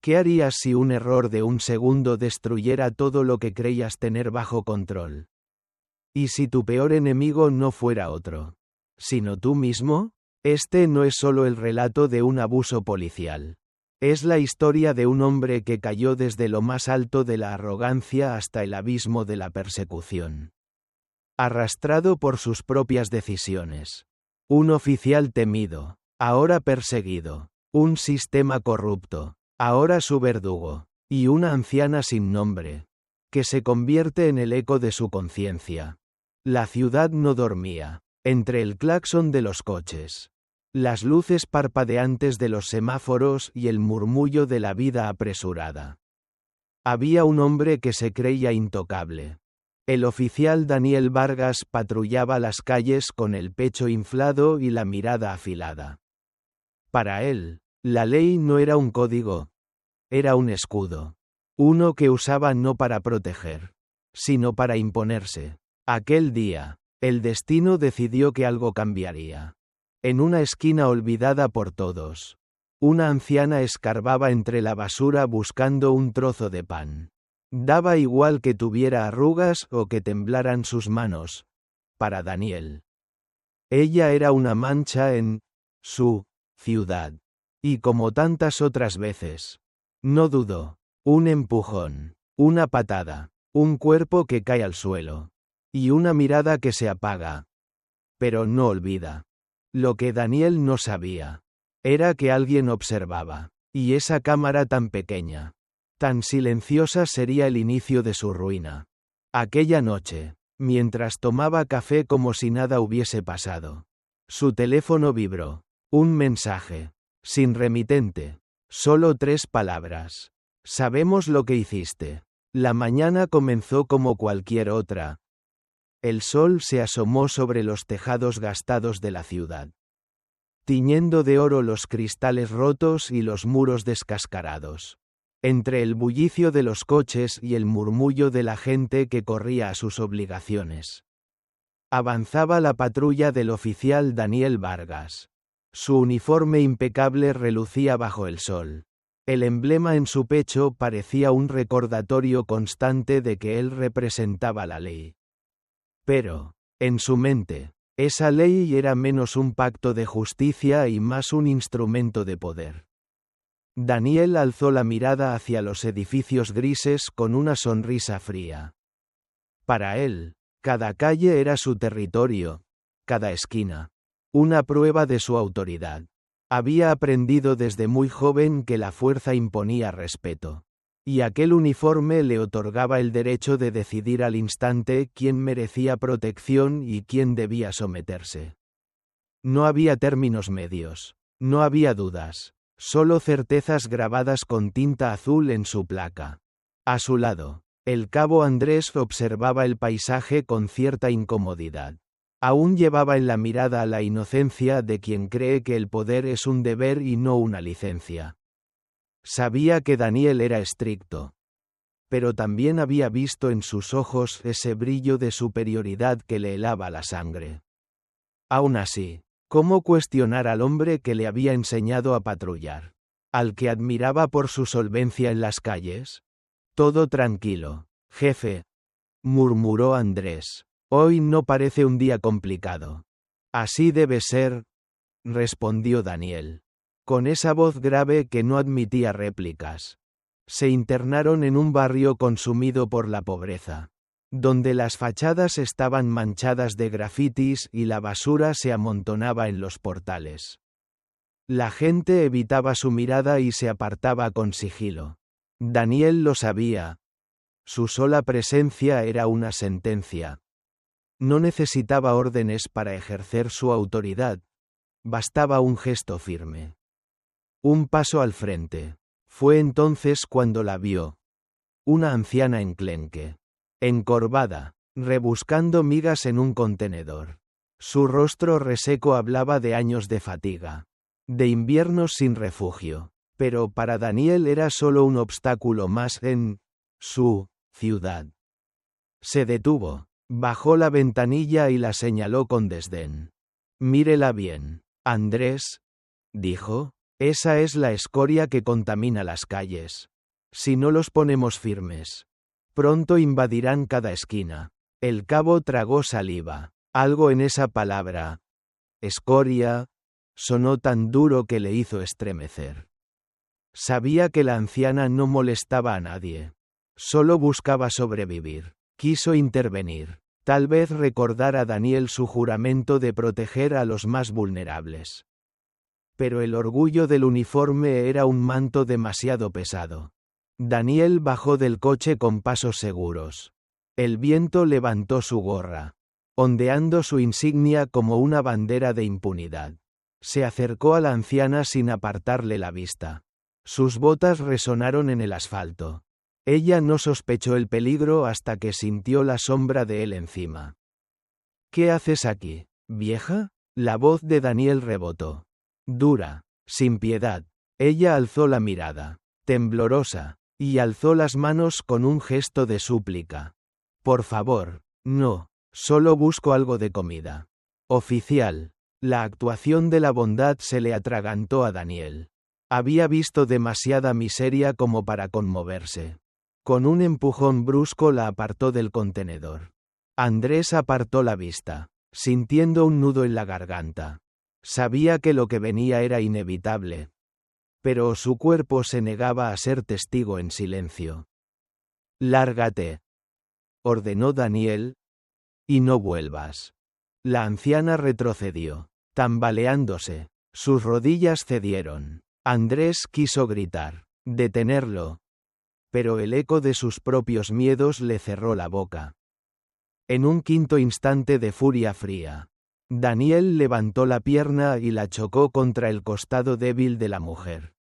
¿Qué harías si un error de un segundo destruyera todo lo que creías tener bajo control? ¿Y si tu peor enemigo no fuera otro, sino tú mismo? Este no es solo el relato de un abuso policial. Es la historia de un hombre que cayó desde lo más alto de la arrogancia hasta el abismo de la persecución. Arrastrado por sus propias decisiones. Un oficial temido, ahora perseguido. Un sistema corrupto, ahora su verdugo. Y una anciana sin nombre, que se convierte en el eco de su conciencia. La ciudad no dormía, entre el claxon de los coches, las luces parpadeantes de los semáforos y el murmullo de la vida apresurada. Había un hombre que se creía intocable. El oficial Daniel Vargas patrullaba las calles con el pecho inflado y la mirada afilada. Para él, la ley no era un código, era un escudo. Uno que usaba no para proteger, sino para imponerse. Aquel día, el destino decidió que algo cambiaría. En una esquina olvidada por todos, una anciana escarbaba entre la basura buscando un trozo de pan. Daba igual que tuviera arrugas o que temblaran sus manos. Para Daniel. Ella era una mancha en su ciudad. Y como tantas otras veces, no dudó. Un empujón, una patada, un cuerpo que cae al suelo. Y una mirada que se apaga. Pero no olvida. Lo que Daniel no sabía era que alguien observaba. Y esa cámara tan pequeña, tan silenciosa sería el inicio de su ruina. Aquella noche, mientras tomaba café como si nada hubiese pasado, su teléfono vibró. Un mensaje. Sin remitente. Solo 3 palabras. Sabemos lo que hiciste. La mañana comenzó como cualquier otra. El sol se asomó sobre los tejados gastados de la ciudad, tiñendo de oro los cristales rotos y los muros descascarados. Entre el bullicio de los coches y el murmullo de la gente que corría a sus obligaciones, avanzaba la patrulla del oficial Daniel Vargas. Su uniforme impecable relucía bajo el sol. El emblema en su pecho parecía un recordatorio constante de que él representaba la ley. Pero, en su mente, esa ley era menos un pacto de justicia y más un instrumento de poder. Daniel alzó la mirada hacia los edificios grises con una sonrisa fría. Para él, cada calle era su territorio, cada esquina, una prueba de su autoridad. Había aprendido desde muy joven que la fuerza imponía respeto. Y aquel uniforme le otorgaba el derecho de decidir al instante quién merecía protección y quién debía someterse. No había términos medios. No había dudas. Solo certezas grabadas con tinta azul en su placa. A su lado, el cabo Andrés observaba el paisaje con cierta incomodidad. Aún llevaba en la mirada la inocencia de quien cree que el poder es un deber y no una licencia. Sabía que Daniel era estricto. Pero también había visto en sus ojos ese brillo de superioridad que le helaba la sangre. Aún así, ¿cómo cuestionar al hombre que le había enseñado a patrullar? ¿Al que admiraba por su solvencia en las calles? Todo tranquilo, jefe, murmuró Andrés. Hoy no parece un día complicado. Así debe ser, respondió Daniel, con esa voz grave que no admitía réplicas. Se internaron en un barrio consumido por la pobreza, donde las fachadas estaban manchadas de grafitis y la basura se amontonaba en los portales. La gente evitaba su mirada y se apartaba con sigilo. Daniel lo sabía. Su sola presencia era una sentencia. No necesitaba órdenes para ejercer su autoridad. Bastaba un gesto firme. Un paso al frente. Fue entonces cuando la vio. Una anciana enclenque, encorvada, rebuscando migas en un contenedor. Su rostro reseco hablaba de años de fatiga, de inviernos sin refugio, pero para Daniel era solo un obstáculo más en su ciudad. Se detuvo, bajó la ventanilla y la señaló con desdén. Mírela bien, Andrés, dijo. Esa es la escoria que contamina las calles. Si no los ponemos firmes, pronto invadirán cada esquina. El cabo tragó saliva. Algo en esa palabra, escoria, sonó tan duro que le hizo estremecer. Sabía que la anciana no molestaba a nadie. Solo buscaba sobrevivir. Quiso intervenir. Tal vez recordar a Daniel su juramento de proteger a los más vulnerables. Pero el orgullo del uniforme era un manto demasiado pesado. Daniel bajó del coche con pasos seguros. El viento levantó su gorra, ondeando su insignia como una bandera de impunidad. Se acercó a la anciana sin apartarle la vista. Sus botas resonaron en el asfalto. Ella no sospechó el peligro hasta que sintió la sombra de él encima. ¿Qué haces aquí, vieja? La voz de Daniel rebotó. Dura, sin piedad. Ella alzó la mirada, temblorosa, y alzó las manos con un gesto de súplica. Por favor, no, solo busco algo de comida. Oficial. La actuación de la bondad se le atragantó a Daniel. Había visto demasiada miseria como para conmoverse. Con un empujón brusco la apartó del contenedor. Andrés apartó la vista, sintiendo un nudo en la garganta. Sabía que lo que venía era inevitable. Pero su cuerpo se negaba a ser testigo en silencio. Lárgate, ordenó Daniel, y no vuelvas. La anciana retrocedió, tambaleándose. Sus rodillas cedieron. Andrés quiso gritar, detenerlo. Pero el eco de sus propios miedos le cerró la boca. En un quinto instante de furia fría, Daniel levantó la pierna y la chocó contra el costado débil de la mujer.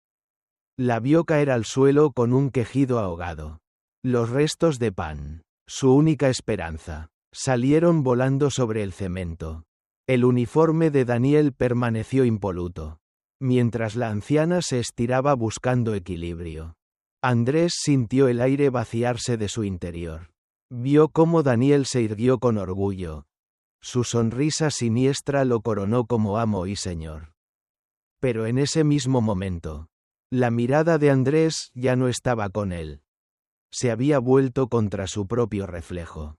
La vio caer al suelo con un quejido ahogado. Los restos de pan, su única esperanza, salieron volando sobre el cemento. El uniforme de Daniel permaneció impoluto, mientras la anciana se estiraba buscando equilibrio. Andrés sintió el aire vaciarse de su interior. Vio cómo Daniel se irguió con orgullo. Su sonrisa siniestra lo coronó como amo y señor. Pero en ese mismo momento, la mirada de Andrés ya no estaba con él. Se había vuelto contra su propio reflejo.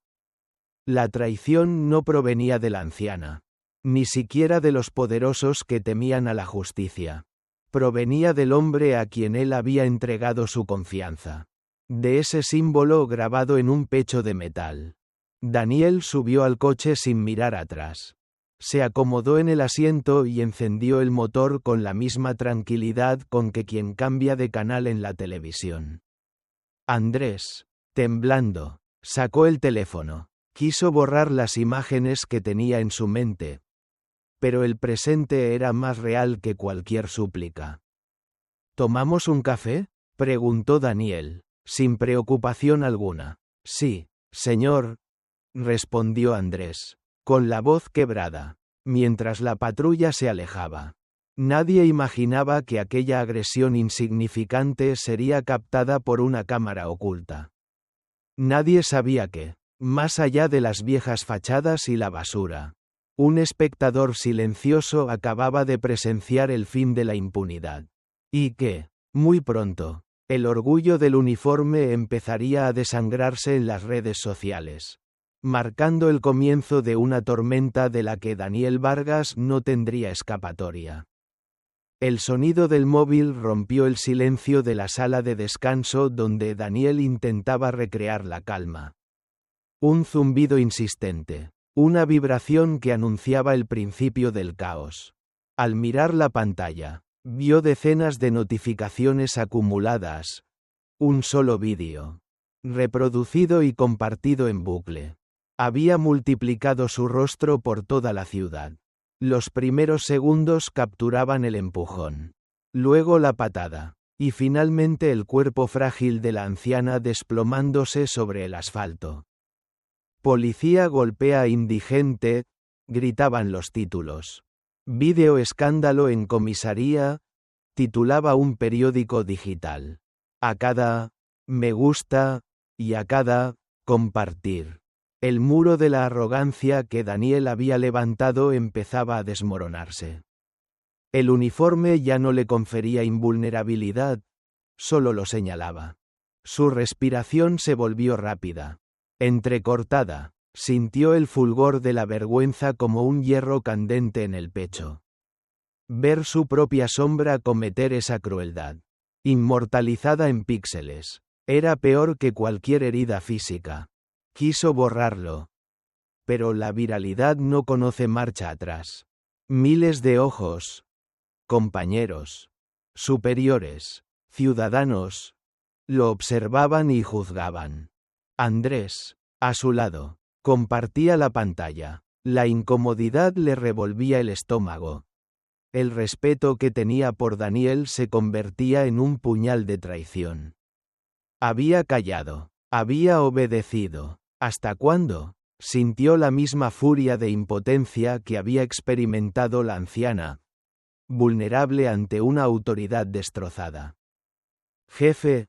La traición no provenía de la anciana, ni siquiera de los poderosos que temían a la justicia. Provenía del hombre a quien él había entregado su confianza. De ese símbolo grabado en un pecho de metal. Daniel subió al coche sin mirar atrás. Se acomodó en el asiento y encendió el motor con la misma tranquilidad con que quien cambia de canal en la televisión. Andrés, temblando, sacó el teléfono. Quiso borrar las imágenes que tenía en su mente. Pero el presente era más real que cualquier súplica. ¿Tomamos un café?, preguntó Daniel, sin preocupación alguna. Sí, señor, respondió Andrés, con la voz quebrada, mientras la patrulla se alejaba. Nadie imaginaba que aquella agresión insignificante sería captada por una cámara oculta. Nadie sabía que, más allá de las viejas fachadas y la basura, un espectador silencioso acababa de presenciar el fin de la impunidad. Y que, muy pronto, el orgullo del uniforme empezaría a desangrarse en las redes sociales, marcando el comienzo de una tormenta de la que Daniel Vargas no tendría escapatoria. El sonido del móvil rompió el silencio de la sala de descanso donde Daniel intentaba recrear la calma. Un zumbido insistente. Una vibración que anunciaba el principio del caos. Al mirar la pantalla, vio decenas de notificaciones acumuladas. Un solo vídeo, reproducido y compartido en bucle, había multiplicado su rostro por toda la ciudad. Los primeros segundos capturaban el empujón, luego la patada, y finalmente el cuerpo frágil de la anciana desplomándose sobre el asfalto. Policía golpea a indigente, gritaban los títulos. Vídeo escándalo en comisaría, titulaba un periódico digital. A cada me gusta, y a cada compartir. El muro de la arrogancia que Daniel había levantado empezaba a desmoronarse. El uniforme ya no le confería invulnerabilidad, solo lo señalaba. Su respiración se volvió rápida, entrecortada, sintió el fulgor de la vergüenza como un hierro candente en el pecho. Ver su propia sombra cometer esa crueldad, inmortalizada en píxeles, era peor que cualquier herida física. Quiso borrarlo. Pero la viralidad no conoce marcha atrás. Miles de ojos, compañeros, superiores, ciudadanos, lo observaban y juzgaban. Andrés, a su lado, compartía la pantalla. La incomodidad le revolvía el estómago. El respeto que tenía por Daniel se convertía en un puñal de traición. Había callado, había obedecido. ¿Hasta cuándo? Sintió la misma furia de impotencia que había experimentado la anciana, vulnerable ante una autoridad destrozada. Jefe,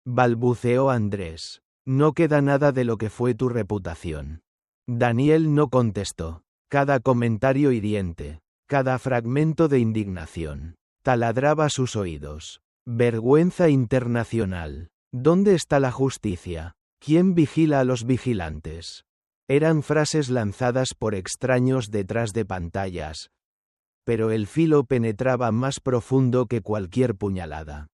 balbuceó Andrés, no queda nada de lo que fue tu reputación. Daniel no contestó. Cada comentario hiriente, cada fragmento de indignación, taladraba sus oídos. Vergüenza internacional. ¿Dónde está la justicia? ¿Quién vigila a los vigilantes? Eran frases lanzadas por extraños detrás de pantallas, pero el filo penetraba más profundo que cualquier puñalada.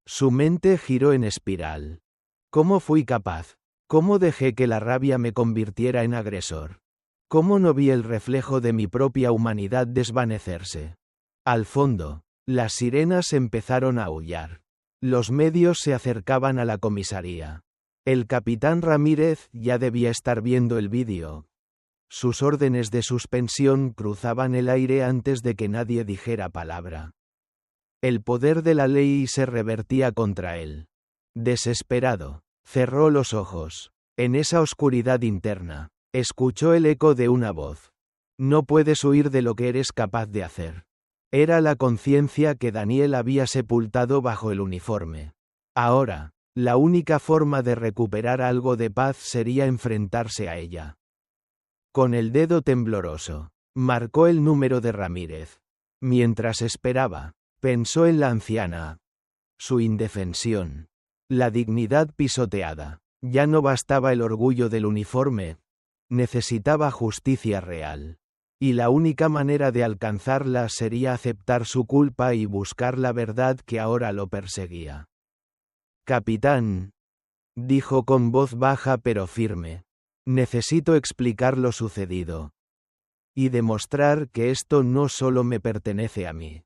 Su mente giró en espiral. ¿Cómo fui capaz? ¿Cómo dejé que la rabia me convirtiera en agresor? ¿Cómo no vi el reflejo de mi propia humanidad desvanecerse? Al fondo, las sirenas empezaron a aullar. Los medios se acercaban a la comisaría. El capitán Ramírez ya debía estar viendo el vídeo. Sus órdenes de suspensión cruzaban el aire antes de que nadie dijera palabra. El poder de la ley se revertía contra él. Desesperado, cerró los ojos. En esa oscuridad interna, escuchó el eco de una voz. No puedes huir de lo que eres capaz de hacer. Era la conciencia que Daniel había sepultado bajo el uniforme. Ahora, la única forma de recuperar algo de paz sería enfrentarse a ella. Con el dedo tembloroso, marcó el número de Ramírez. Mientras esperaba, pensó en la anciana. Su indefensión. La dignidad pisoteada. Ya no bastaba el orgullo del uniforme. Necesitaba justicia real. Y la única manera de alcanzarla sería aceptar su culpa y buscar la verdad que ahora lo perseguía. Capitán, dijo con voz baja pero firme, necesito explicar lo sucedido. Y demostrar que esto no solo me pertenece a mí.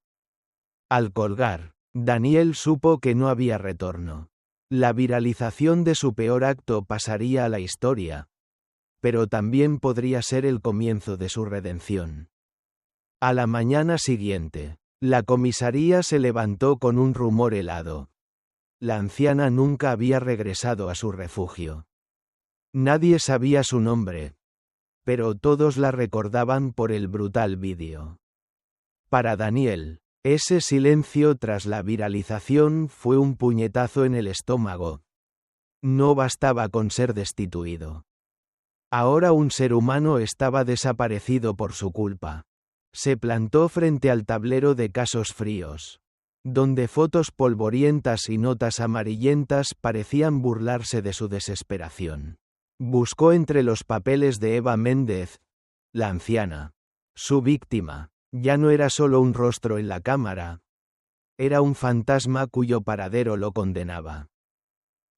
Al colgar, Daniel supo que no había retorno. La viralización de su peor acto pasaría a la historia, pero también podría ser el comienzo de su redención. A la mañana siguiente, la comisaría se levantó con un rumor helado. La anciana nunca había regresado a su refugio. Nadie sabía su nombre, pero todos la recordaban por el brutal vídeo. Para Daniel, ese silencio tras la viralización fue un puñetazo en el estómago. No bastaba con ser destituido. Ahora un ser humano estaba desaparecido por su culpa. Se plantó frente al tablero de casos fríos, donde fotos polvorientas y notas amarillentas parecían burlarse de su desesperación. Buscó entre los papeles de Eva Méndez, la anciana. Su víctima, ya no era solo un rostro en la cámara. Era un fantasma cuyo paradero lo condenaba.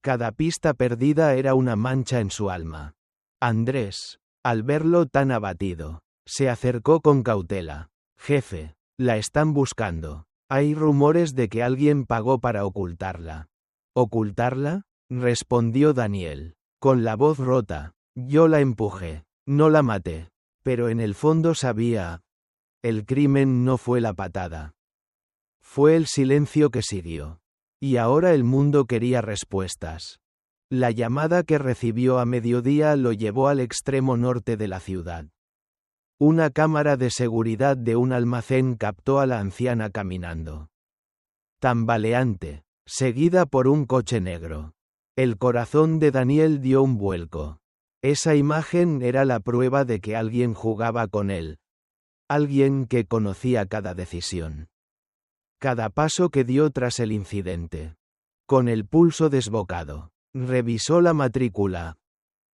Cada pista perdida era una mancha en su alma. Andrés, al verlo tan abatido, se acercó con cautela. Jefe, la están buscando. Hay rumores de que alguien pagó para ocultarla. ¿Ocultarla? Respondió Daniel, con la voz rota. Yo la empujé, no la maté. Pero en el fondo sabía. El crimen no fue la patada. Fue el silencio que siguió. Y ahora el mundo quería respuestas. La llamada que recibió a mediodía lo llevó al extremo norte de la ciudad. Una cámara de seguridad de un almacén captó a la anciana caminando. Tambaleante, seguida por un coche negro. El corazón de Daniel dio un vuelco. Esa imagen era la prueba de que alguien jugaba con él. Alguien que conocía cada decisión. Cada paso que dio tras el incidente. Con el pulso desbocado. Revisó la matrícula.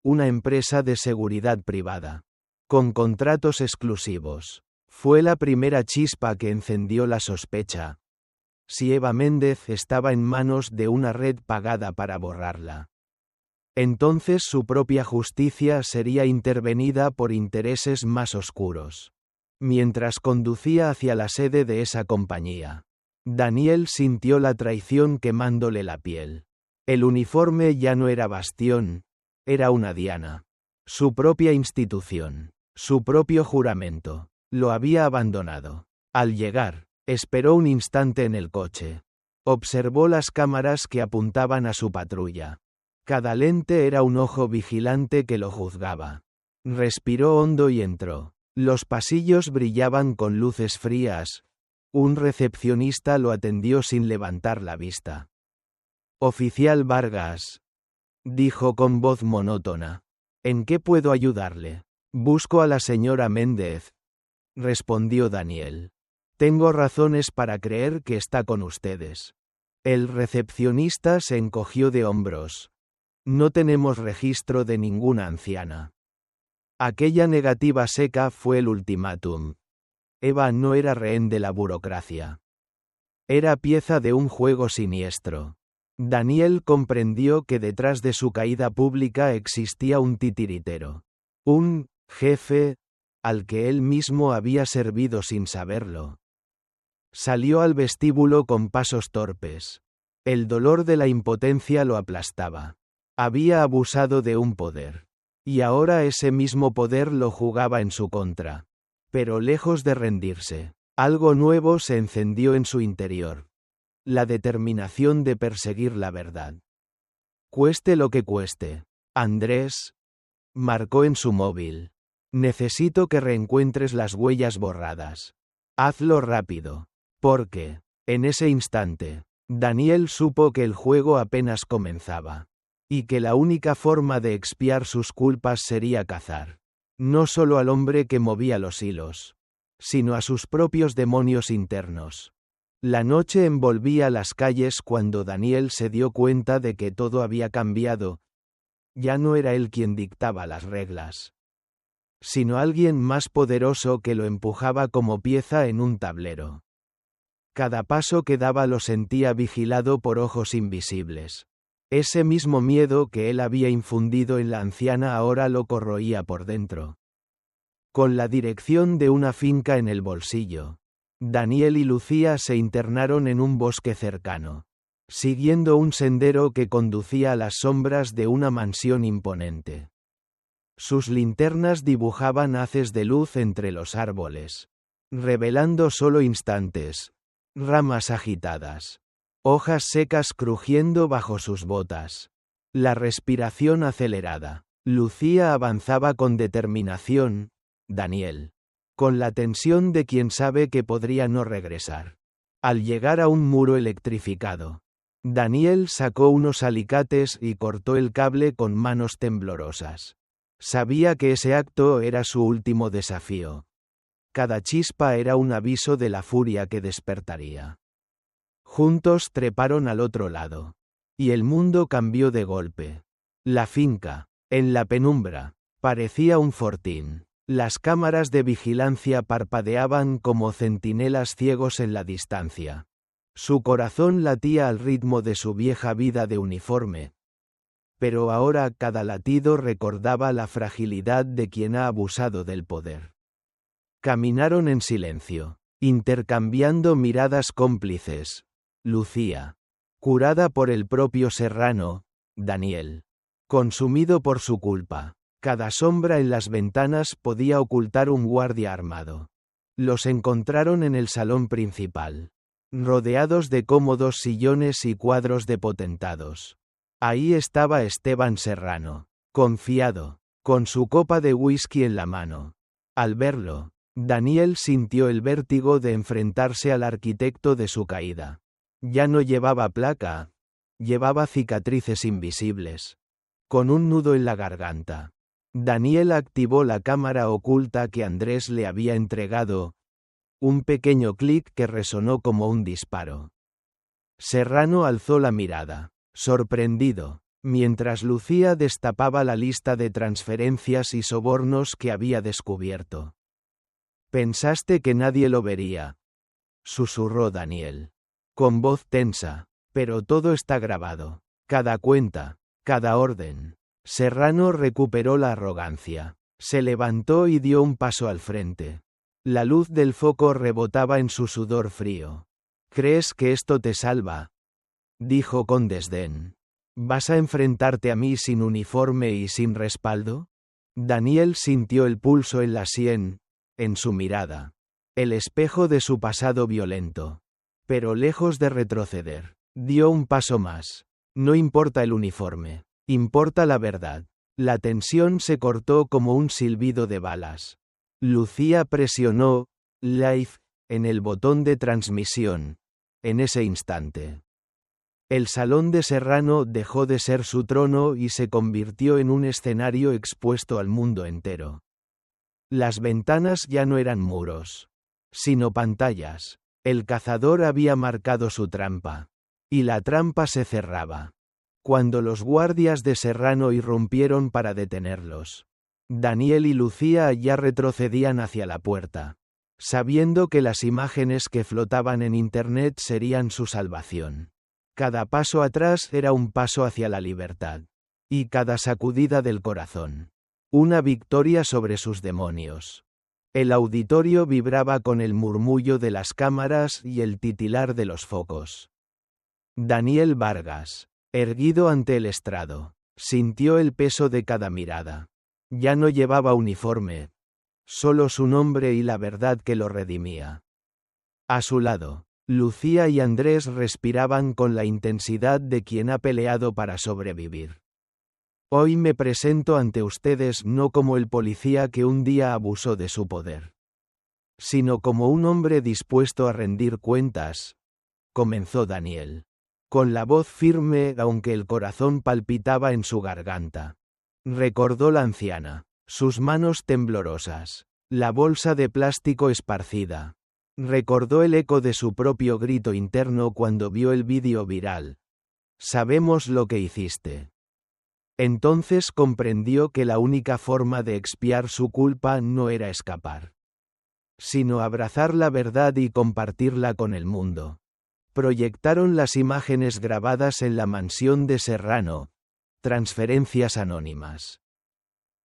Una empresa de seguridad privada. Con contratos exclusivos. Fue la primera chispa que encendió la sospecha. Si Eva Méndez estaba en manos de una red pagada para borrarla, entonces su propia justicia sería intervenida por intereses más oscuros. Mientras conducía hacia la sede de esa compañía, Daniel sintió la traición quemándole la piel. El uniforme ya no era Bastión, era una diana. Su propia institución, su propio juramento, lo había abandonado. Al llegar, esperó un instante en el coche. Observó las cámaras que apuntaban a su patrulla. Cada lente era un ojo vigilante que lo juzgaba. Respiró hondo y entró. Los pasillos brillaban con luces frías. Un recepcionista lo atendió sin levantar la vista. «Oficial Vargas», dijo con voz monótona. «¿En qué puedo ayudarle?» «Busco a la señora Méndez», respondió Daniel. «Tengo razones para creer que está con ustedes». El recepcionista se encogió de hombros. «No tenemos registro de ninguna anciana». Aquella negativa seca fue el ultimátum. Eva no era rehén de la burocracia. Era pieza de un juego siniestro. Daniel comprendió que detrás de su caída pública existía un titiritero. Un jefe al que él mismo había servido sin saberlo. Salió al vestíbulo con pasos torpes. El dolor de la impotencia lo aplastaba. Había abusado de un poder. Y ahora ese mismo poder lo jugaba en su contra. Pero lejos de rendirse, algo nuevo se encendió en su interior. La determinación de perseguir la verdad. Cueste lo que cueste. Andrés, marcó en su móvil. Necesito que reencuentres las huellas borradas. Hazlo rápido. Porque, en ese instante, Daniel supo que el juego apenas comenzaba. Y que la única forma de expiar sus culpas sería cazar. No solo al hombre que movía los hilos, sino a sus propios demonios internos. La noche envolvía las calles cuando Daniel se dio cuenta de que todo había cambiado. Ya no era él quien dictaba las reglas, sino alguien más poderoso que lo empujaba como pieza en un tablero. Cada paso que daba lo sentía vigilado por ojos invisibles. Ese mismo miedo que él había infundido en la anciana ahora lo corroía por dentro. Con la dirección de una finca en el bolsillo, Daniel y Lucía se internaron en un bosque cercano, siguiendo un sendero que conducía a las sombras de una mansión imponente. Sus linternas dibujaban haces de luz entre los árboles, revelando solo instantes, ramas agitadas. Hojas secas crujiendo bajo sus botas. La respiración acelerada. Lucía avanzaba con determinación. Daniel. Con la tensión de quien sabe que podría no regresar. Al llegar a un muro electrificado, Daniel sacó unos alicates y cortó el cable con manos temblorosas. Sabía que ese acto era su último desafío. Cada chispa era un aviso de la furia que despertaría. Juntos treparon al otro lado. Y el mundo cambió de golpe. La finca, en la penumbra, parecía un fortín. Las cámaras de vigilancia parpadeaban como centinelas ciegos en la distancia. Su corazón latía al ritmo de su vieja vida de uniforme. Pero ahora cada latido recordaba la fragilidad de quien ha abusado del poder. Caminaron en silencio, intercambiando miradas cómplices. Lucía, curada por el propio Serrano. Daniel, consumido por su culpa. Cada sombra en las ventanas podía ocultar un guardia armado. Los encontraron en el salón principal, rodeados de cómodos sillones y cuadros de potentados. Ahí estaba Esteban Serrano, confiado, con su copa de whisky en la mano. Al verlo, Daniel sintió el vértigo de enfrentarse al arquitecto de su caída. Ya no llevaba placa, llevaba cicatrices invisibles. Con un nudo en la garganta, Daniel activó la cámara oculta que Andrés le había entregado. Un pequeño clic que resonó como un disparo. Serrano alzó la mirada, sorprendido, mientras Lucía destapaba la lista de transferencias y sobornos que había descubierto. «Pensaste que nadie lo vería», susurró Daniel, con voz tensa, «pero todo está grabado. Cada cuenta, cada orden». Serrano recuperó la arrogancia. Se levantó y dio un paso al frente. La luz del foco rebotaba en su sudor frío. «¿Crees que esto te salva?», dijo con desdén. «¿Vas a enfrentarte a mí sin uniforme y sin respaldo?». Daniel sintió el pulso en la sien, en su mirada. El espejo de su pasado violento. Pero lejos de retroceder, dio un paso más. «No importa el uniforme. Importa la verdad». La tensión se cortó como un silbido de balas. Lucía presionó «Live» en el botón de transmisión. En ese instante, el salón de Serrano dejó de ser su trono y se convirtió en un escenario expuesto al mundo entero. Las ventanas ya no eran muros, sino pantallas. El cazador había marcado su trampa. Y la trampa se cerraba. Cuando los guardias de Serrano irrumpieron para detenerlos, Daniel y Lucía ya retrocedían hacia la puerta, sabiendo que las imágenes que flotaban en Internet serían su salvación. Cada paso atrás era un paso hacia la libertad. Y cada sacudida del corazón, una victoria sobre sus demonios. El auditorio vibraba con el murmullo de las cámaras y el titilar de los focos. Daniel Vargas, erguido ante el estrado, sintió el peso de cada mirada. Ya no llevaba uniforme, solo su nombre y la verdad que lo redimía. A su lado, Lucía y Andrés respiraban con la intensidad de quien ha peleado para sobrevivir. «Hoy me presento ante ustedes no como el policía que un día abusó de su poder, sino como un hombre dispuesto a rendir cuentas», comenzó Daniel, con la voz firme aunque el corazón palpitaba en su garganta. Recordó la anciana, sus manos temblorosas, la bolsa de plástico esparcida. Recordó el eco de su propio grito interno cuando vio el vídeo viral. «Sabemos lo que hiciste». Entonces comprendió que la única forma de expiar su culpa no era escapar, sino abrazar la verdad y compartirla con el mundo. Proyectaron las imágenes grabadas en la mansión de Serrano. Transferencias anónimas.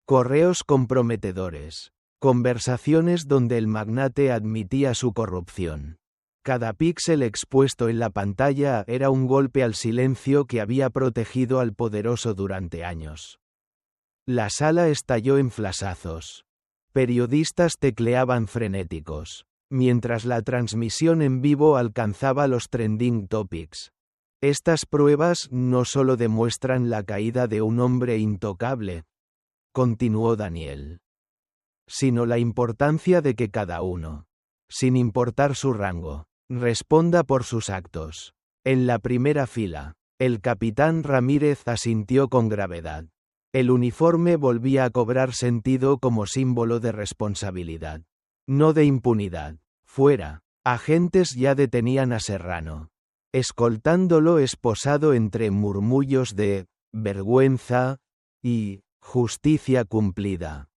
Correos comprometedores. Conversaciones donde el magnate admitía su corrupción. Cada píxel expuesto en la pantalla era un golpe al silencio que había protegido al poderoso durante años. La sala estalló en flasazos. Periodistas tecleaban frenéticos, mientras la transmisión en vivo alcanzaba los trending topics. Estas pruebas no solo demuestran la caída de un hombre intocable, continuó Daniel, sino la importancia de que cada uno, sin importar su rango, responda por sus actos. En la primera fila, el capitán Ramírez asintió con gravedad. El uniforme volvía a cobrar sentido como símbolo de responsabilidad, no de impunidad. Fuera, agentes ya detenían a Serrano, escoltándolo esposado entre murmullos de «vergüenza» y «justicia cumplida».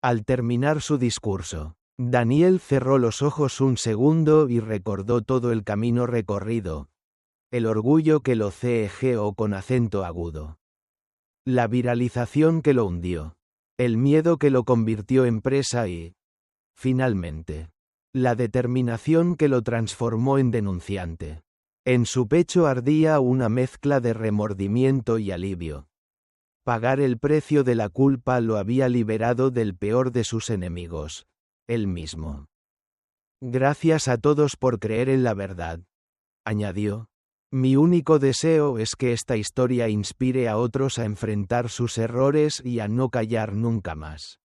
Al terminar su discurso, Daniel cerró los ojos un segundo y recordó todo el camino recorrido, el orgullo que lo cejeó con acento agudo, la viralización que lo hundió, el miedo que lo convirtió en presa y, finalmente, la determinación que lo transformó en denunciante. En su pecho ardía una mezcla de remordimiento y alivio. Pagar el precio de la culpa lo había liberado del peor de sus enemigos, él mismo. «Gracias a todos por creer en la verdad», añadió. «Mi único deseo es que esta historia inspire a otros a enfrentar sus errores y a no callar nunca más».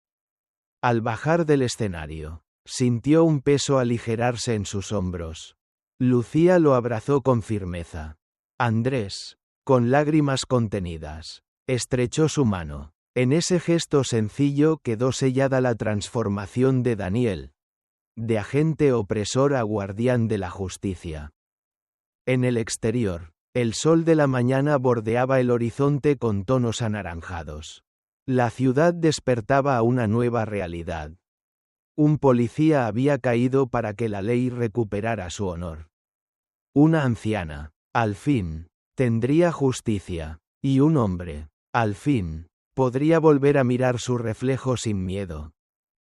Al bajar del escenario, sintió un peso aligerarse en sus hombros. Lucía lo abrazó con firmeza. Andrés, con lágrimas contenidas, estrechó su mano. En ese gesto sencillo quedó sellada la transformación de Daniel, de agente opresor a guardián de la justicia. En el exterior, el sol de la mañana bordeaba el horizonte con tonos anaranjados. La ciudad despertaba a una nueva realidad. Un policía había caído para que la ley recuperara su honor. Una anciana, al fin, tendría justicia, y un hombre, al fin, podría volver a mirar su reflejo sin miedo.